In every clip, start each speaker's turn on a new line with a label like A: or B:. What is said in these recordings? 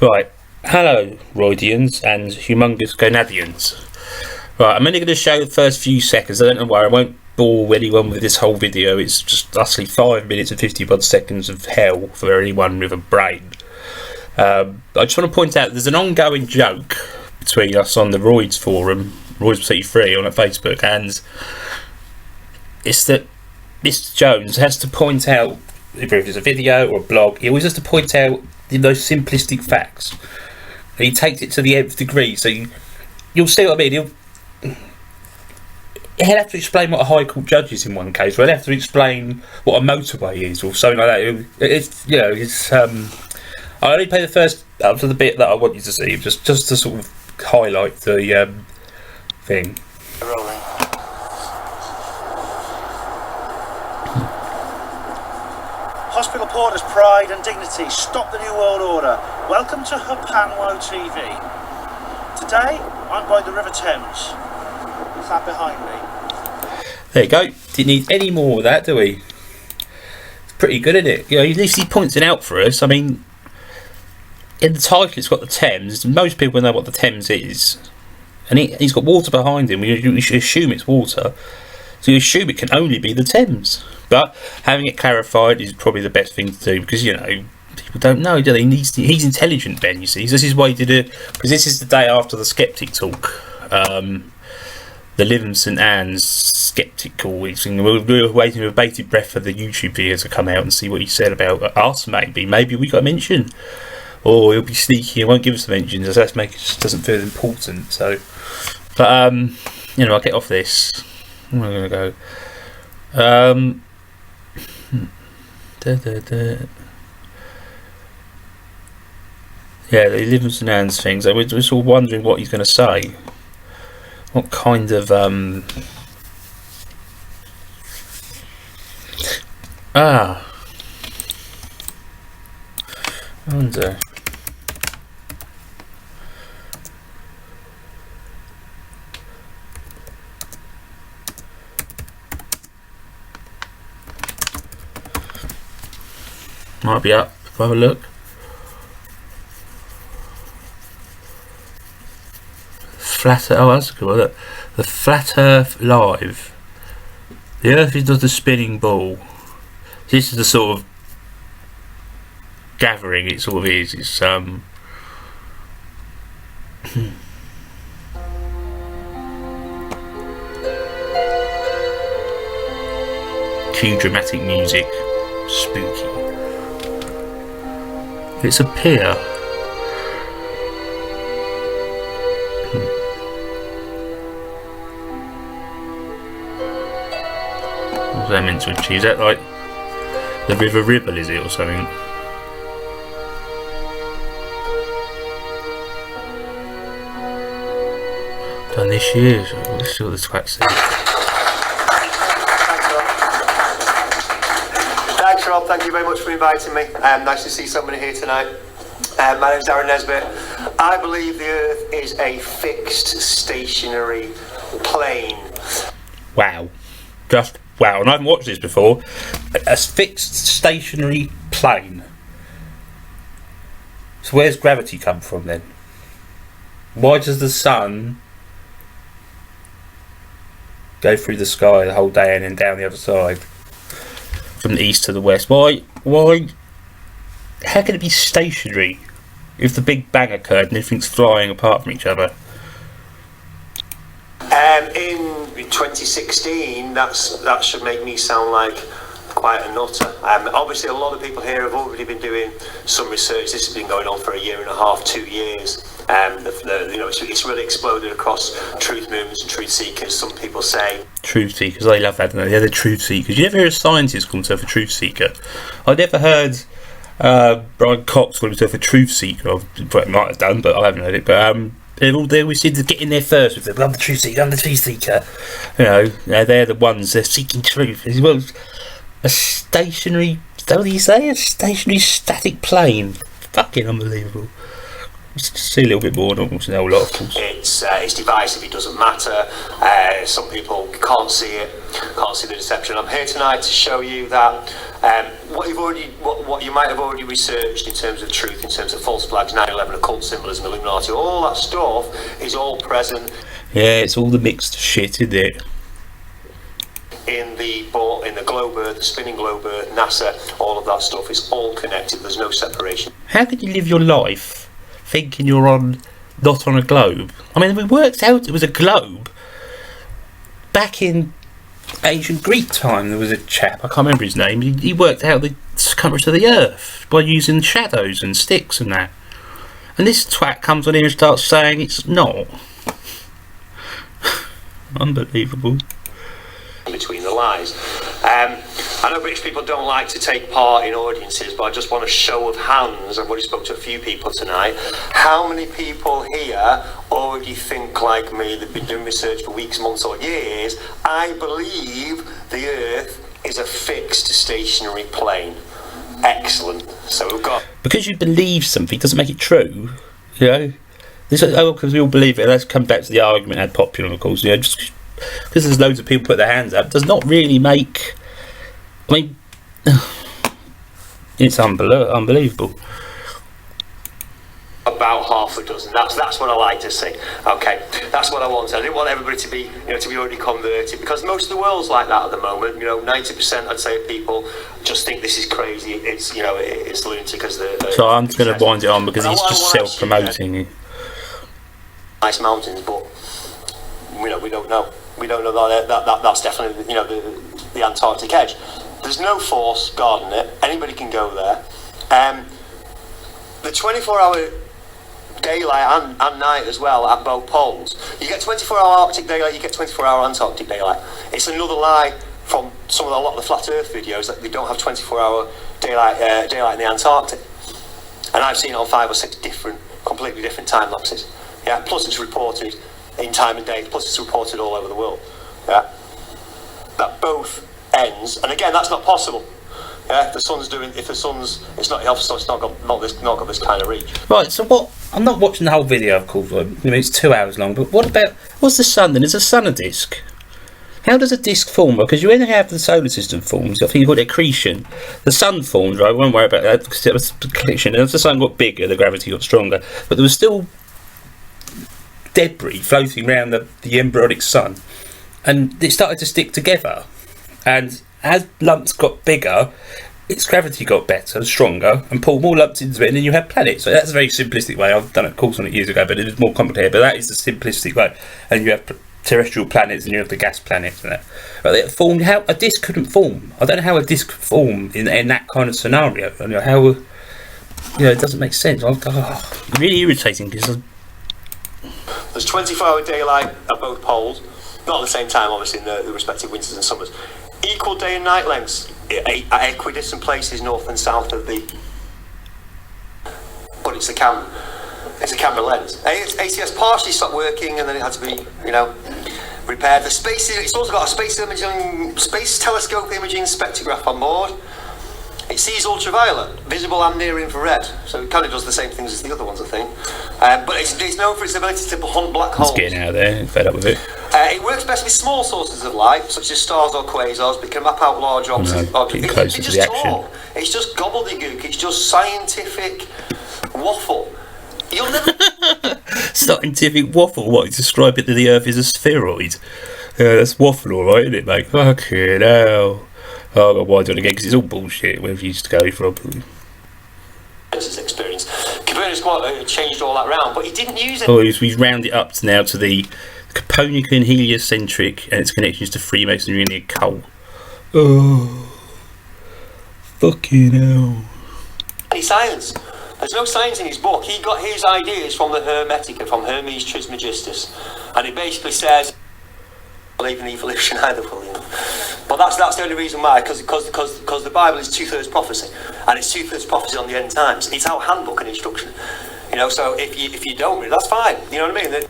A: Right, hello Roydians and humongous gonadians. Right, I'm only going to show the first few seconds. I don't know why, I won't bore anyone with this whole video. It's just utterly 5 minutes and 50 odd seconds of hell for anyone with a brain. I just want to point out there's an ongoing joke between us on the Roids forum, Roids City Free on Facebook, and it's that Mr. Jones has to point out, if it's a video or a blog, he always has to point out the most simplistic facts. And he takes it to the nth degree, so you'll see what I mean. He'll have to explain what a High Court judge is in one case, or he'll have to explain what a motorway is, or something like that. It's I only play the first up to the bit that I want you to see, just to sort of highlight the thing.
B: Rolling. Hospital porters' pride and dignity. Stop the New World Order. Welcome to Hapanlo TV. Today, I'm by the River Thames. Is that behind me?
A: There you go. Didn't need any more of that, do we? It's pretty good, isn't it? You know, at least he points it out for us. I mean, in the title it's got the Thames. Most people know what the Thames is. And he's got water behind him. We should assume it's water. So you assume it can only be the Thames. But having it clarified is probably the best thing to do, because, you know, people don't know, do they? He's intelligent, Ben, you see. This is why he did it, because this is the day after the Skeptic talk. The Live and St Anne's Skeptic call. We're waiting with bated breath for the YouTube video to come out and see what he said about us, maybe. Maybe we got a mention. Or he'll be sneaky and won't give us the mentions, as that doesn't feel important. So, but, you know, I'll get off this. Where am I going to go? Yeah, the Live and St Anne's things. We're just all wondering what he's going to say. What kind of I wonder. Might be up. Have a look. Flat Earth. Oh, that's a good one. Look. The Flat Earth Live. The Earth is not a spinning ball. This is the sort of gathering it sort of is. It's cue dramatic music. Spooky. It's a pier. What's that meant to achieve? Is that like the River Ribble, is it, or something? Done this year. Let's see what the twat says.
C: Thanks, Rob. Thank you very much for inviting me. Nice to see somebody here tonight. My name's Darren Nesbitt. I believe the Earth is a fixed, stationary plane.
A: Wow. Just wow. And I haven't watched this before. A fixed, stationary plane. So where's gravity come from then? Why does the sun go through the sky the whole day and then down the other side? From the east to the west. Why? How can it be stationary if the Big Bang occurred and everything's flying apart from each other?
C: In 2016, that should make me sound like quite a nutter. Obviously, a lot of people here have already been doing some research. This has been going on for a year and a half, 2 years. It's really exploded across truth movements and truth seekers. Some people say
A: truth seekers. I love that. Don't they? They're the truth seekers. You never hear a scientist call himself a truth seeker. I never heard Brian Cox call himself a truth seeker. Well, might have done, but I haven't heard it. But they always seem to get in there first with I'm the truth seeker. I'm the truth seeker. You know, they're the ones. They're seeking truth. As well, a stationary. What do you say? A stationary static plane. Fucking unbelievable. See a little bit more, don't know a whole lot, of course.
C: It's divisive, it doesn't matter. Some people can't see it, can't see the deception. I'm here tonight to show you that what you might have already researched in terms of truth, in terms of false flags, 9/11 occult symbolism, Illuminati, all that stuff is all present.
A: Yeah, it's all the mixed shit, isn't it?
C: In the globe Earth, the spinning globe Earth, NASA, all of that stuff is all connected. There's no separation.
A: How can you live your life thinking you're not on a globe? I mean, we worked out it was a globe back in ancient Greek time. There was a chap, I can't remember his name, he worked out the circumference of the Earth by using shadows and sticks and that. And this twat comes on here and starts saying it's not. Unbelievable.
C: Between the lies. I know British people don't like to take part in audiences, but I just want a show of hands. I've already spoke to a few people tonight. How many people here already think like me? They've been doing research for weeks, months or years. I believe the Earth is a fixed stationary plane. Excellent. So we've got...
A: Because you believe something doesn't make it true, you know? Because we all believe it. Let's come back to the argument ad popular, of course. You know, just because there's loads of people put their hands up does not really make... I mean, it's unbelievable.
C: About half a dozen. That's what I like to see. Okay, that's what I want. I didn't want everybody to be, to be already converted, because most of the world's like that at the moment. 90% I'd say of people just think this is crazy. It's it's lunatic because the.
A: So I'm just going to wind it on because he's just self-promoting.
C: Nice mountains, but we don't know. We don't know that's definitely the Antarctic edge. There's no force guarding it. Anybody can go there. The 24-hour daylight and night as well at both poles. You get 24-hour Arctic daylight, you get 24-hour Antarctic daylight. It's another lie from a lot of the flat Earth videos that they don't have 24-hour daylight in the Antarctic. And I've seen it on 5 or 6 completely different time lapses. Yeah. Plus it's reported in time and date. Plus it's reported all over the world. Yeah. That both ends, and again, that's not possible. Yeah, if the sun's it's not got this kind of reach.
A: Right, so what? I'm not watching the whole video, of course. It's 2 hours long. But what's the sun then? Is the sun a disk? How does a disk form? Because you only have the solar system forms. I think you've got accretion. The sun formed, right? We won't worry about that because it was a collision. And as the sun got bigger, the gravity got stronger. But there was still debris floating around the embryonic sun, and it started to stick together. And as lumps got bigger, its gravity got better, stronger, and pulled more lumps into it, and then you have planets. So that's a very simplistic way. I've done a course on it years ago, but it is more complicated. But that is the simplistic way. And you have terrestrial planets, and you have the gas planets, and that. But it formed how a disk couldn't form. I don't know how a disk formed in that kind of scenario. I know how. It doesn't make sense. Really irritating because.
C: There's 24-hour daylight at both poles, not at the same time, obviously, in the respective winters and summers. Equal day and night lengths at equidistant places north and south of the. But it's a camera lens. ATS partially stopped working, and then it had to be, repaired. It's also got a space telescope imaging spectrograph on board. It sees ultraviolet, visible and near infrared, so it kind of does the same things as the other ones, I think. But it's known for its ability to hunt black holes.
A: It's getting out of there, fed up with it.
C: It works best with small sources of light, such as stars or quasars, but it can map out large objects. It's just gobbledygook, it's just scientific waffle. You'll never...
A: Scientific waffle? What, you describe it that the Earth is a spheroid? Yeah, that's waffle alright, isn't it, mate? Fucking hell. Oh, I've got to wind it again because it's all bullshit wherever you used to go from.
C: Experience. Copernicus changed all that round, but he didn't use it.
A: Oh, he's rounded up now to the Copernican heliocentric and its connections to Freemasonry and the occult. Oh, fucking hell.
C: Any science. There's no science in his book. He got his ideas from the Hermetica, from Hermes Trismegistus, and it basically says, believe in evolution either, will you? But that's the only reason why, because the Bible is 2/3 prophecy, and it's 2/3 prophecy on the end times. It's our handbook and instruction, So if you don't read, that's fine. You know what I mean?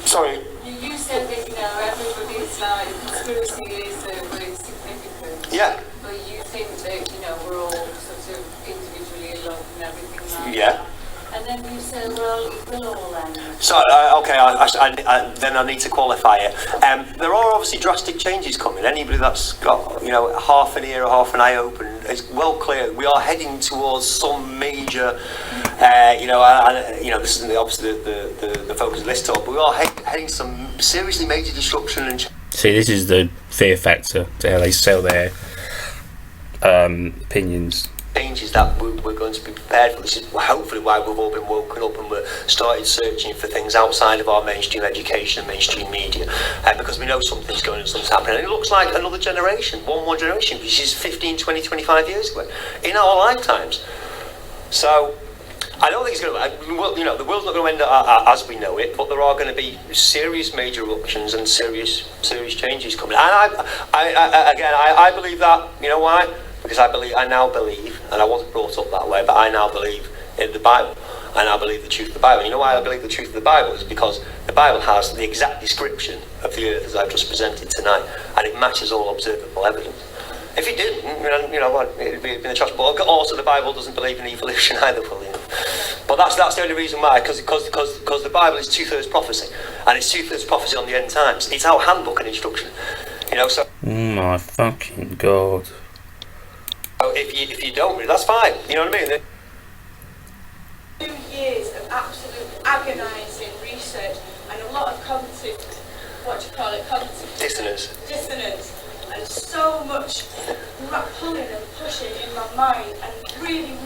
C: Sorry.
D: You said that everybody's conspiracy is very significant.
C: Yeah.
D: But you think that we're all sort of individually alone and everything like
C: yeah.
D: that. And then you said So we'll all end.
C: So, okay, then I need to qualify it. There are obviously drastic changes coming. Anybody that's got, half an ear or half an eye open is well clear. We are heading towards some major, this isn't obviously the focus of this talk, but we are heading some seriously major disruption and
A: See, this is the fear factor to how they sell their opinions.
C: changes that we're going to be prepared for. This is hopefully why we've all been woken up and we're started searching for things outside of our mainstream education and mainstream media, because we know something's going on, something's happening. And it looks like another generation, one more generation, which is 15, 20, 25 years ago, in our lifetimes. So I don't think it's going to, the world's not going to end as we know it, but there are going to be serious major eruptions and serious changes coming. And I believe that. You know why? Because I now believe, and I wasn't brought up that way, but I now believe in the Bible. I now believe the truth of the Bible. You know why I believe the truth of the Bible? Is because the Bible has the exact description of the earth as I've just presented tonight, and it matches all observable evidence. If it didn't, it'd be in a trash. But also, the Bible doesn't believe in evolution either, But that's the only reason why, because the Bible is 2/3 prophecy, and it's 2/3 prophecy on the end times. It's our handbook and instruction, So.
A: Oh my fucking god!
C: If you don't, that's fine. You know what I mean?
D: 2 years of absolute agonising research and a lot of cognitive, cognitive dissonance, and so much pulling and pushing in my mind, and really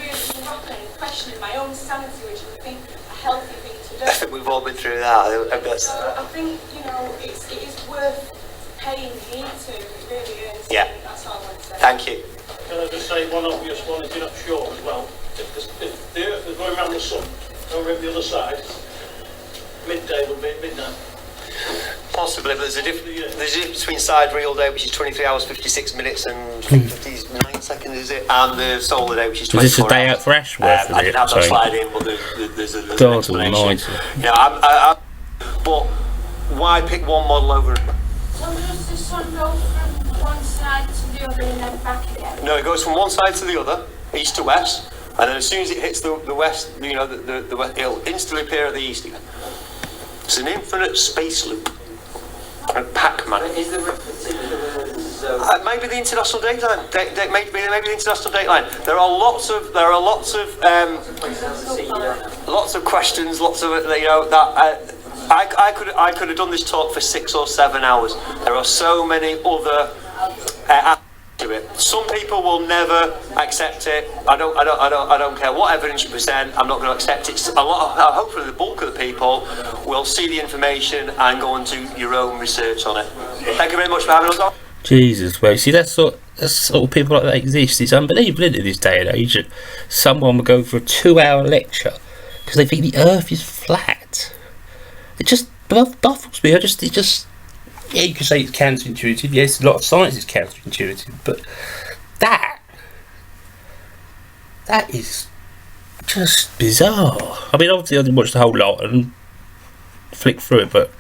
D: grappling and questioning my own sanity, which I think a healthy thing to do.
C: I think we've all been through that.
D: So I think it is worth paying heed to. It really is.
C: Yeah.
D: That's all I want to say.
C: Thank you.
B: Can I just say one obvious one, if you're not sure as well? If the Earth is going around the sun, over the other side, midday would be at midnight.
C: Possibly, but there's a difference between sidereal day, which is 23 hours 56 minutes and 59 seconds, is it? And the solar day, which is 24 hours.
A: Is this a day out for Ashworth?
C: I didn't have that slide in, but there's an
A: God
C: explanation.
A: almighty.
C: But why pick one model over another?
D: So does the sun go from one side to the other and then back again?
C: No, it goes from one side to the other, east to west, and then as soon as it hits the west, the west, it'll instantly appear at the east again. It's an infinite space loop. A Pac-Man.
E: Is the reference
C: maybe the international dateline. Maybe the international dateline. There are lots of questions. Lots of that. I could have done this talk for 6 or 7 hours. There are so many other aspects to it. Some people will never accept it. I don't care what evidence you present. I'm not going to accept it. Hopefully, the bulk of the people will see the information and go and do your own research on it. Thank you very much for having us on.
A: Jesus, well, see, that's sort of people like that exist. It's unbelievable, isn't it, this day and age? Someone would go for a 2-hour lecture because they think the Earth is flat. It just baffles me. Yeah, you can say it's counterintuitive. Yes, a lot of science is counterintuitive, but that is just bizarre. I mean, obviously, I didn't watch the whole lot and flick through it, but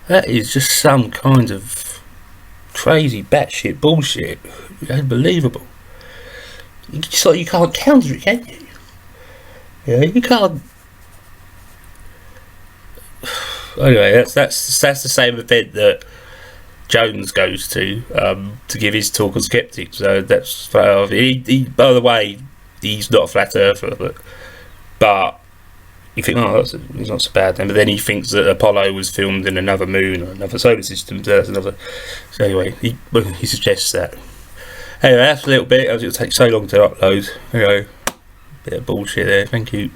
A: that is just some kind of crazy batshit bullshit. Unbelievable. It's like you can't counter it, can you? Yeah, you can't. Anyway, that's the same event that Jones goes to give his talk on skeptics. So that's he by the way, he's not a flat earther, but you think, he's not so bad then. But then he thinks that Apollo was filmed in another moon or another solar system. So that's another. So anyway, he suggests that. Anyway, that's a little bit. It'll take so long to upload. Bit of bullshit there. Thank you.